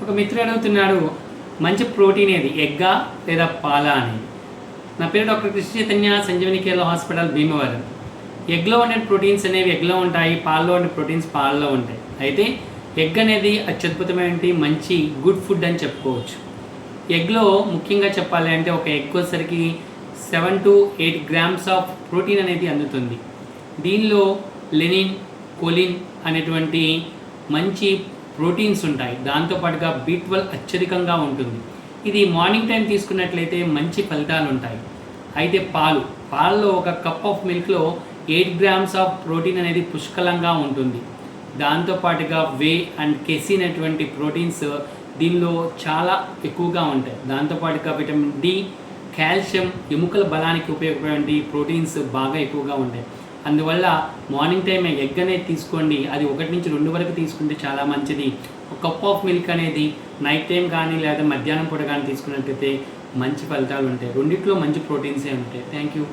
ఒక మిత్రుడు అడుగుతున్నాడు, మంచి ప్రోటీన్ ఏది, ఎగ్గా లేదా పాలా అని. నా పేరు డాక్టర్ కృష్ణ చైతన్య, సంజీవని కేరళ హాస్పిటల్, భీమవరం. ఎగ్లో ఉండే ప్రోటీన్స్ అనేవి ఎగ్లో ఉంటాయి, పాలలో ఉండే ప్రోటీన్స్ పాలలో ఉంటాయి. అయితే ఎగ్ అనేది అత్యద్భుతమైన మంచి గుడ్ ఫుడ్ అని చెప్పుకోవచ్చు. ఎగ్లో ముఖ్యంగా చెప్పాలి అంటే ఒక ఎగ్ వచ్చేసరికి 7 to 8 grams ఆఫ్ ప్రోటీన్ అనేది అందుతుంది. దీనిలో లెనిన్, కోలిన్ అనేటువంటి మంచి ప్రోటీన్స్ ఉంటాయి. దాంతోపాటుగా B12 అత్యధికంగా ఉంటుంది. ఇది మార్నింగ్ టైం తీసుకున్నట్లయితే మంచి ఫలితాలు ఉంటాయి. అయితే పాలలో ఒక కప్ ఆఫ్ మిల్క్లో 8 grams ఆఫ్ ప్రోటీన్ అనేది పుష్కలంగా ఉంటుంది. దాంతోపాటుగా వే అండ్ కెసిన్ అటువంటి ప్రోటీన్స్ దీనిలో చాలా ఎక్కువగా ఉంటాయి. దాంతోపాటుగా విటమిన్ డి, కాల్షియం, ఎముకల బలానికి ఉపయోగపడే ప్రోటీన్స్ బాగా ఎక్కువగా ఉంటాయి. అందువల్ల మార్నింగ్ టైం ఎగ్ అనేది తీసుకోండి. అది 1 నుంచి 2 వరకు తీసుకుంటే చాలా మంచిది. ఒక కప్ ఆఫ్ మిల్క్ అనేది నైట్ టైం కానీ లేదా మధ్యాహ్నం పూట కానీ తీసుకున్నట్లయితే మంచి ఫలితాలు ఉంటాయి. రెండిట్లో మంచి ప్రోటీన్సే ఉంటాయి. Thank you.